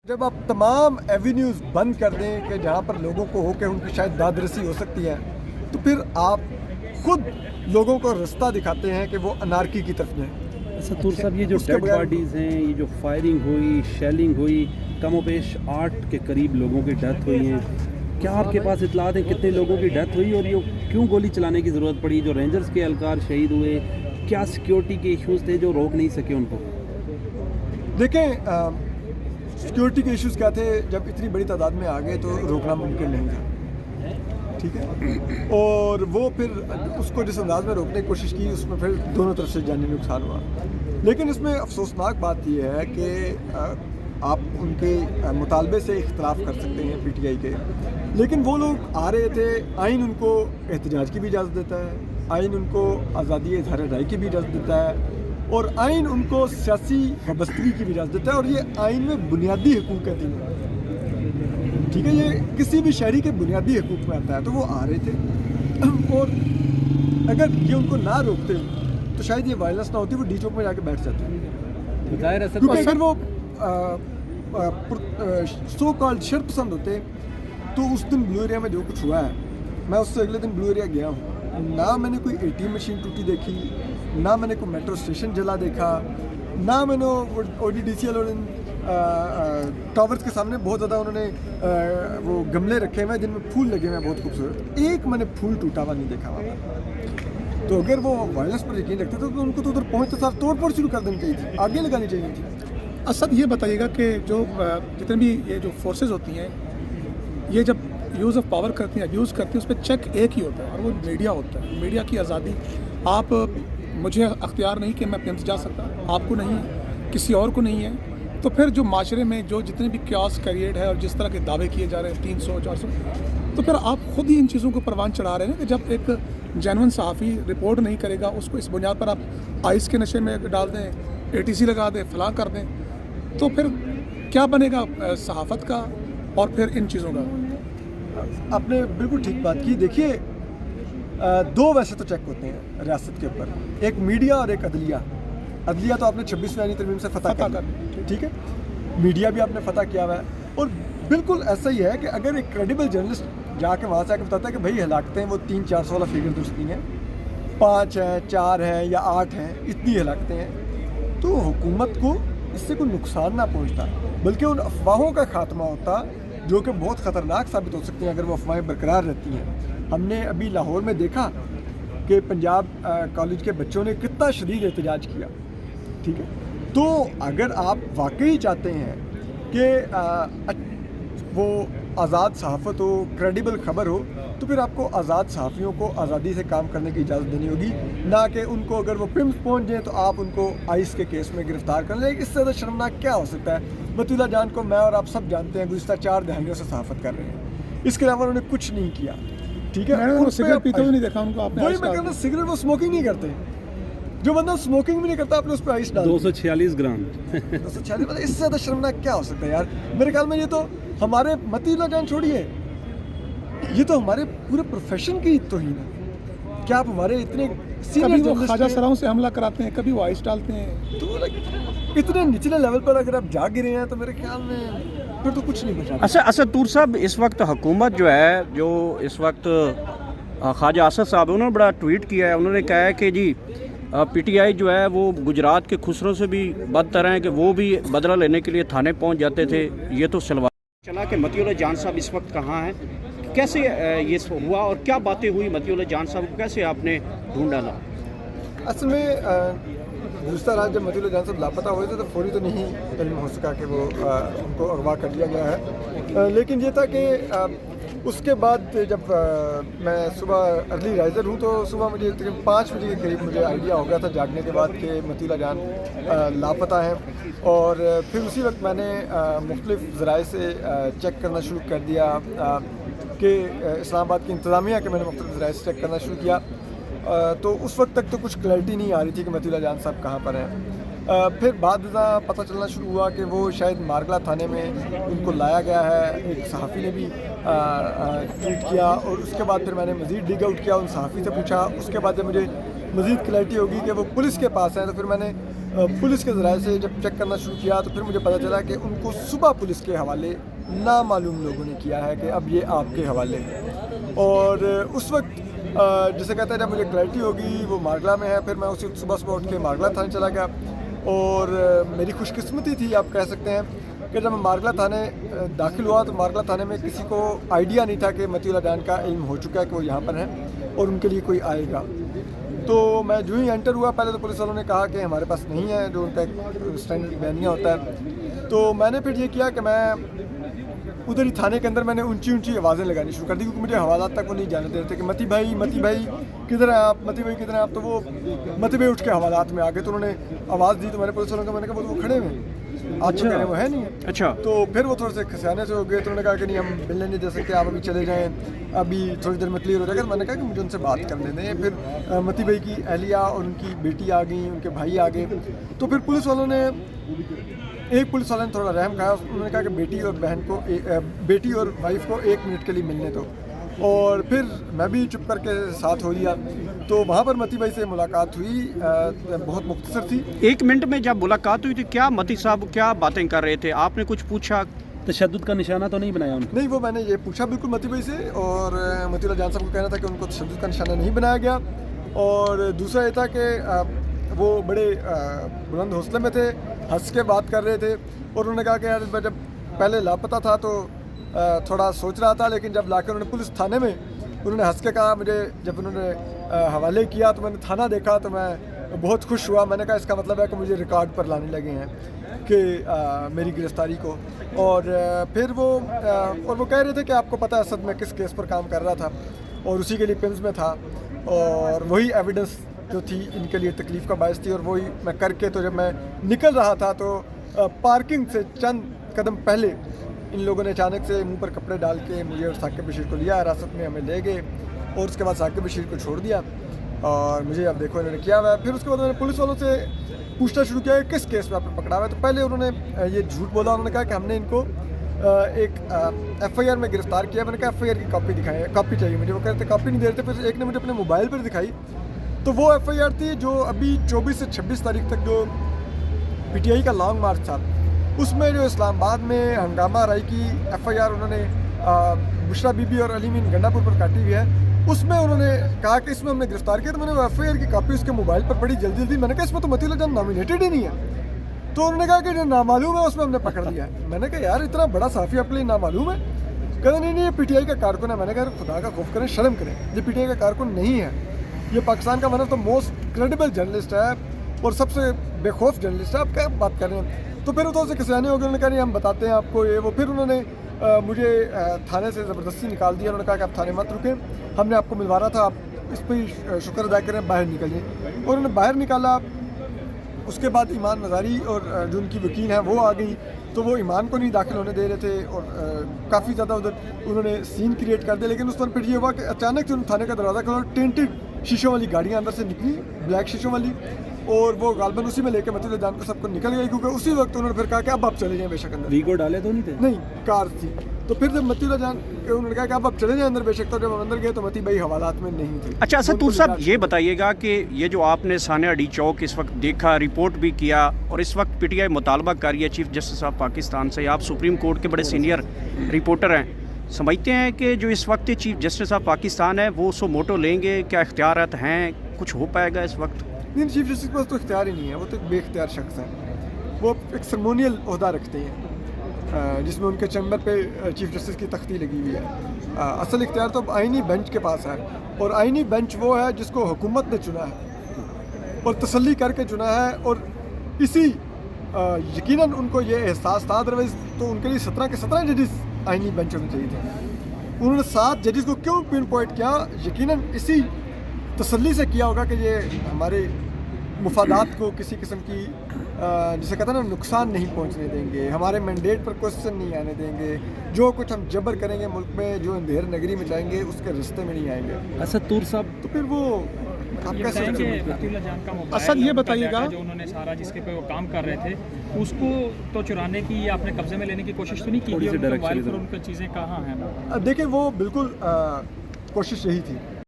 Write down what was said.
जब आप तमाम एवेन्यूज़ बंद कर दें कि जहाँ पर लोगों को हो कि उनकी शायद दादरसी हो सकती है, तो फिर आप खुद लोगों को रास्ता दिखाते हैं कि वो अनारकी की तरफ जाएं। अच्छा तूर साहब, ये जो उसके डेड बगैर- बॉडीज़ हैं, ये जो फायरिंग हुई, शेलिंग हुई, कमोबेश 8 के करीब लोगों की डेथ हुई है, क्या आपके पास इतलात है कितने लोगों की डेथ हुई और ये क्यों गोली चलाने की ज़रूरत पड़ी? जो रेंजर्स के एहलकार शहीद हुए, क्या सिक्योरिटी के इश्यूज़ थे जो रोक नहीं सके उनको? देखें, सिक्योरिटी के इश्यूज़ क्या थे? जब इतनी बड़ी तादाद में आ गए तो रोकना मुमकिन नहीं था, ठीक है। और वो फिर उसको जिस अंदाज में रोकने की कोशिश की, उसमें फिर दोनों तरफ से जानी नुकसान हुआ। लेकिन इसमें अफसोसनाक बात यह है कि आप उनके मुतालबे से इख्तलाफ कर सकते हैं PTI के, लेकिन वो लोग आ रहे थे, आइन उनको एहतजाज की भी इजाज़त देता है, आइन उनको आज़ादी इज़हार राय की भी इजाज़त देता है, और आइन उनको सियासी वबस्तगी की भी इजाज़त देता है। और ये आइन में बुनियादी हकूक़ है तीनों, ठीक है, ये किसी भी शहरी के बुनियादी हकूक़ में आता है। तो वो आ रहे थे और अगर ये उनको ना रोकते तो शायद ये वायलेंस ना होती, वो डी चौक में जाके बैठ जाते। ज़ाहिर है क्योंकि अगर वो सो कॉल्ड शर्त पसंद होते तो उस दिन ब्लू एरिया में जो कुछ हुआ है, मैं उससे अगले दिन ब्लू एरिया गया हूँ, ना मैंने कोई ATM मशीन टूटी देखी, ना मैंने कोई मेट्रो स्टेशन जला देखा, ना मैंने ODDCL और इन टावर्स के सामने बहुत ज़्यादा उन्होंने वो गमले रखे हुए हैं जिनमें फूल लगे हुए हैं बहुत खूबसूरत, एक मैंने फूल टूटा हुआ नहीं देखा वहाँ। तो अगर वो वायलेंस पर यकीन रखते थे तो उनको तो उधर पहुँचते साथ तोड़ फोड़ शुरू कर देनी चाहिए थी, आगे लगानी चाहिए थी। असद, ये बताइएगा कि जो जितने भी ये जो फोर्सेस होती हैं, ये जब यूज़ ऑफ पावर करती हैं, अब्यूज़ करती हैं, उस पर चेक एक ही होता है और वो मीडिया होता है। मीडिया की आज़ादी, आप मुझे अख्तियार नहीं कि मैं पिंस जा सकता, आपको नहीं है, किसी और को नहीं है। तो फिर जो माशरे में जो जितने भी क्यास क्रिएट है और जिस तरह के दावे किए जा रहे हैं 300 400, तो फिर आप खुद ही इन चीज़ों को परवान चढ़ा रहे हैं कि जब एक जेन्युइन सहाफ़ी रिपोर्ट नहीं करेगा, उसको इस बुनियाद पर आप आइस के नशे में डाल दें, ATC लगा दें, फलां कर दें, तो फिर क्या बनेगा सहाफ़त का और फिर इन चीज़ों का? आपने बिल्कुल ठीक बात की। देखिए, दो वैसे तो चेक होते हैं रियासत के ऊपर, एक मीडिया और एक अदलिया। अदलिया तो आपने 26वीं तरमीम से फतह कर लिया, ठीक है, मीडिया भी आपने फतह किया हुआ है। और बिल्कुल ऐसा ही है कि अगर एक क्रेडिबल जर्नलिस्ट जाके वहाँ से आकर बताता है कि भाई हलाकतें हैं वो 300-400 वाला फिगर दुरुस्त नहीं है, 5 हैं, 4 हैं या 8 हैं, इतनी हलाकतें हैं, तो हुकूमत को इससे कोई नुकसान ना पहुँचता, बल्कि उन अफवाहों का खात्मा होता जो कि बहुत ख़तरनाक साबित हो सकती हैं अगर वो अफवाहें बरकरार रहती हैं। हमने अभी लाहौर में देखा कि पंजाब कॉलेज के बच्चों ने कितना शदीद एहतजाज किया, ठीक है। तो अगर आप वाकई चाहते हैं कि वो आज़ाद सहाफ़त हो, क्रेडिबल ख़बर हो, तो फिर आपको आज़ाद सहाफ़ियों को आज़ादी से काम करने की इजाज़त देनी होगी, ना कि उनको अगर वो पिम्स पहुँच जाएँ तो आप उनको आइस के केस में गिरफ़्तार कर लें। इससे ज़्यादा शर्मनाक क्या हो सकता है? मतीउल्लाह जान को मैं और आप सब जानते हैं, गुज़िश्ता 4 दहाइयों से सहाफ़त कर रहे हैं, इसके अलावा उन्होंने कुछ नहीं किया, ठीक है। मैंने वो सिगरेट पीते हुए नहीं देखा उनको। आपने वही मैं कहना, सिगरेट वो स्मोकिंग नहीं करते, जो बंदा स्मोकिंग भी नहीं करता आपने उस पर आइस डाल 246 ग्राम 246, मतलब इससे ज़्यादा शर्मनाक क्या हो सकता है यार? मेरे ख्याल में ये तो हमारे मतीउल्लाह जान छोड़िए, ये तो हमारे पूरे प्रोफेशन की तौहीन है। क्या आप हमारे इतने कभी वो ख्वाजा सराओं से हमला कराते हैं, कभी वो आइस डालते हैं, तो इतने निचले लेवल पर अगर आप जा गिरे हैं तो मेरे ख्याल में फिर तो कुछ नहीं बचा। अच्छा अच्छा तूर साहब, इस वक्त हुकूमत जो है, जो इस वक्त ख्वाजा असद साहब, उन्होंने बड़ा ट्वीट किया है। उन्होंने कहा है कि जी PTI जो है वो गुजरात के खुसरों से भी बदतर हैं, कि वो भी बदला लेने के लिए थाने पहुंच जाते थे। ये तो सलवार चला कि मतीउल्लाह जान साहब इस वक्त कहाँ हैं, कैसे ये हुआ और क्या बातें हुई? मतीउल्लाह जान साहब को कैसे आपने ढूंढ डाला? असल में गुज़िश्ता रात जब मतीउल्लाह जान साहब लापता हुए थे तो फौरी तो नहीं इल्म हो सका कि वो उनको अगवा कर लिया गया है, लेकिन ये था कि उसके बाद जब मैं सुबह अर्ली राइज़र हूँ तो सुबह मुझे तकरीबन 5 बजे के करीब मुझे आइडिया हो गया था जागने के बाद कि मतीउल्लाह जान लापता हैं। और फिर उसी वक्त मैंने मुख्तलिफ़ ज़राए से चेक करना शुरू कर दिया कि इस्लामाबाद की इंतज़ामिया के मैंने मुख्तलिफ़ ज़राए से चेक करना शुरू किया। तो उस वक्त तक तो कुछ क्लैरिटी नहीं आ रही थी कि मतीउल्लाह जान साहब कहाँ पर हैं। फिर बाद पता चलना शुरू हुआ कि वो शायद मारगला थाने में उनको लाया गया है, एक सहाफ़ी ने भी ट्वीट किया। और उसके बाद फिर मैंने मज़ीद डिग आउट किया, उन सहाफ़ी से पूछा। उसके बाद जब मुझे मज़ीद क्लैरिटी होगी कि वो पुलिस के पास हैं तो फिर मैंने पुलिस के ज़राए से जब चेक करना शुरू किया तो फिर मुझे पता चला कि उनको सुबह पुलिस के हवाले नामालूम लोगों ने किया है कि अब ये आपके हवाले है। और उस वक्त जिसे कहते हैं जब मुझे क्लैरिटी होगी वो मारगला में है, फिर मैं उसी सुबह उठ के मारगला थाने चला गया। और मेरी खुशकिस्मती थी आप कह सकते हैं कि जब मैं मारगला थाने दाखिल हुआ तो मारगला थाने में किसी को आइडिया नहीं था कि मतीउल्लाह जान का इल्म हो चुका है कि वो यहाँ पर हैं और उनके लिए कोई आएगा। तो मैं जो ही एंटर हुआ पहले तो पुलिस वालों ने कहा कि हमारे पास नहीं है, जो उनका एक स्टैंडर्ड बयानिया होता है। तो मैंने फिर ये किया कि मैं उधर ही थाने के अंदर मैंने ऊंची आवाज़ें लगानी शुरू कर दी, क्योंकि मुझे हवालात तक वो नहीं जाने दे रहे थे कि मती भाई किधर हैं आप, मती भाई किधर हैं आप। तो वो मती भाई उठ के हवालात में आ गए, तो उन्होंने आवाज़ दी तो मैंने पुलिस वालों को मैंने कहा वो खड़े हुए हैं, आज तो कह रहे वो है नहीं। अच्छा। तो फिर वो थोड़े से खसियाने से हो गए, तो उन्होंने कहा कि नहीं हम मिलने नहीं दे सकते, आप अभी चले जाएँ, अभी थोड़ी देर में क्लियर हो जाएगा। तो मैंने कहा कि मुझे उनसे बात करने दें। फिर मती भाई की अहलिया और उनकी बेटी आ गई, उनके भाई आ गए। तो फिर पुलिस वालों ने एक पुलिस वाले ने थोड़ा रहम खाया, उन्होंने कहा कि बेटी और वाइफ को 1 मिनट के लिए मिलने दो। और फिर मैं भी चुप करके साथ हो लिया। तो वहाँ पर मती भाई से मुलाकात हुई, बहुत मुख्तसर थी। 1 मिनट में जब मुलाकात हुई तो क्या मती साहब क्या बातें कर रहे थे, आपने कुछ पूछा? तशद्दुद का निशाना तो नहीं बनाया उन्होंने? नहीं, वो मैंने ये पूछा बिल्कुल मती भाई से, और मतीउल्लाह जान साहब को कहना था कि उनको तशद्दुद का निशाना नहीं बनाया गया। और दूसरा ये था कि वो बड़े बुलंद हौसले में थे, हंस के बात कर रहे थे। और उन्होंने कहा कि यार मैं जब पहले लापता था तो थोड़ा सोच रहा था, लेकिन जब लाकर उन्होंने पुलिस थाने में उन्होंने हंस के कहा, मुझे जब उन्होंने हवाले किया तो मैंने थाना देखा तो मैं बहुत खुश हुआ। मैंने कहा इसका मतलब है कि मुझे रिकॉर्ड पर लाने लगे हैं कि मेरी गिरफ्तारी को। और फिर वो कह रहे थे कि आपको पता है असद मैं किस केस पर काम कर रहा था और उसी के लिए पिम्स में था, और वही एविडेंस जो थी इनके लिए तकलीफ़ का बायस थी। और वही मैं करके तो जब मैं निकल रहा था तो पार्किंग से चंद कदम पहले इन लोगों ने अचानक से मुंह पर कपड़े डाल के मुझे और साकिब बशीर को लिया, हिरासत में हमें ले गए और उसके बाद साकिब बशीर को छोड़ दिया। और मुझे अब देखो इन्होंने किया हुआ है। फिर उसके बाद मैंने पुलिस वालों से पूछना शुरू किया कि किस केस में आपने पकड़ा हुआ है। तो पहले उन्होंने ये झूठ बोला, उन्होंने कहा कि हमने इनको एक FIR में गिरफ्तार किया। मैंने कहा FIR की कॉपी दिखाएं, कॉपी चाहिए मुझे। वो कह रहे थे कॉपी नहीं दे रहे थे। फिर एक ने मुझे अपने मोबाइल पर दिखाई, तो वो FIR थी जो अभी 24 से 26 तारीख तक जो PTI का लॉन्ग मार्च था, उसमें जो इस्लामाबाद में हंगामा राई की FIR उन्होंने बुशरा बीबी और अली मीन गंडापुर पर काटी हुई है। उसमें उन्होंने कहा कि इसमें हमने गिरफ्तार किया। तो मैंने वो FIR की कॉपी उसके मोबाइल पर पढ़ी जल्दी। मैंने कहा इसमें तो मतीउल्लाह जान नॉमिनेटेड ही नहीं है। तो उन्होंने कहा कि जो नामालूम है उसमें हमने पकड़ लिया है। मैंने कहा यार इतना बड़ा साफ़ी आपके लिए नामालूम है? कहते नहीं ये PTI का कारकुन है। मैंने कहा खुदा का खौफ करें, शर्म करें, ये PTI का कारकुन नहीं है, ये पाकिस्तान का मतलब तो मोस्ट क्रेडिबल जर्नलिस्ट है और सबसे बेखौफ जर्नलिस्ट है, आप क्या बात कर रहे हैं? तो फिर तो से किसानी हो गए, उन्होंने कहा नहीं हम बताते हैं आपको ये वो। फिर उन्होंने मुझे थाने से ज़बरदस्ती निकाल दिया। उन्होंने कहा कि आप थाने मत रुकें, हमने आपको मिलवा रहा था, आप इस पर शुक्र अदा करें, बाहर निकलिए। और उन्होंने बाहर निकाला। उसके बाद ईमान मज़ारी और जो उनकी वकील हैं वो आ गई, तो वो ईमान को नहीं दाखिल होने दे रहे थे और काफ़ी ज़्यादा उधर उन्होंने सीन क्रिएट कर दिया। लेकिन उस पर फिर ये हुआ कि अचानक से थाने का दरवाज़ा खोला, टेंटेड शीशों वाली गाड़ियाँ अंदर से निकली, ब्लैक शीशों वाली, और वो गालबन उसी में लेके मतीउल्लाह जान को सबको निकल गई। क्योंकि उसी वक्त उन्होंने फिर कहा कि अब आप चले जाएं बेशक अंदर। वीगो डाले तो नहीं थे? नहीं, कार थी। तो फिर जब मतीउल्लाह जान उन्होंने कहा कि अब आप चले जाएं अंदर बेशक, तो जब हम अंदर गए तो मती भाई हवालात में नहीं थे। अच्छा असद तूर साहब ये बताइएगा कि ये जो आपने सानिया डी चौक इस वक्त देखा, रिपोर्ट भी किया और इस वक्त PTI मुतालबा कर रही है चीफ जस्टिस ऑफ पाकिस्तान से, आप सुप्रीम कोर्ट के बड़े सीनियर रिपोर्टर हैं, समझते हैं कि जो इस वक्त चीफ जस्टिस ऑफ पाकिस्तान है वो सो मोटो लेंगे, क्या इख्तियारात हैं, कुछ हो पाएगा इस वक्त? नहीं, चीफ जस्टिस के पास तो इख्तियार ही नहीं है, वो तो एक बेख्तियार शख्स है। वो एक सर्मोनियल ओहदा रखते हैं जिसमें उनके चैम्बर पे चीफ जस्टिस की तख्ती लगी हुई है। असल इख्तियार तो आइनी बेंच के पास है, और आइनी बेंच वो है जिसको हुकूमत ने चुना है और तसल्ली करके चुना है। और इसी यकीनन उनको ये एहसास था, अदरवाइज़ तो उनके लिए 17 के 17 जजेस आइनी बेंच होने चाहिए थे। उन्होंने 7 जजेस को क्यों पिन पॉइंट किया? यकीनन इसी तसल्ली से किया होगा कि ये हमारे मुफादात को किसी किस्म की जिसे कहते हैं ना नुकसान नहीं पहुंचने देंगे, हमारे मैंडेट पर क्वेश्चन नहीं आने देंगे, जो कुछ हम जबर करेंगे मुल्क में, जो अंधेर नगरी में जाएंगे उसके रिश्ते में नहीं आएंगे। असद तूर साहब तो फिर वो आप कैसे असद ये बताइएगा जो उन्होंने सारा जिसके पे वो काम कर रहे थे उसको तो चुराने की या अपने कब्जे में लेने की कोशिश तो नहीं की? मोबाइल पर उनकी चीज़ें कहाँ हैं? देखिए वो बिल्कुल कोशिश यही थी।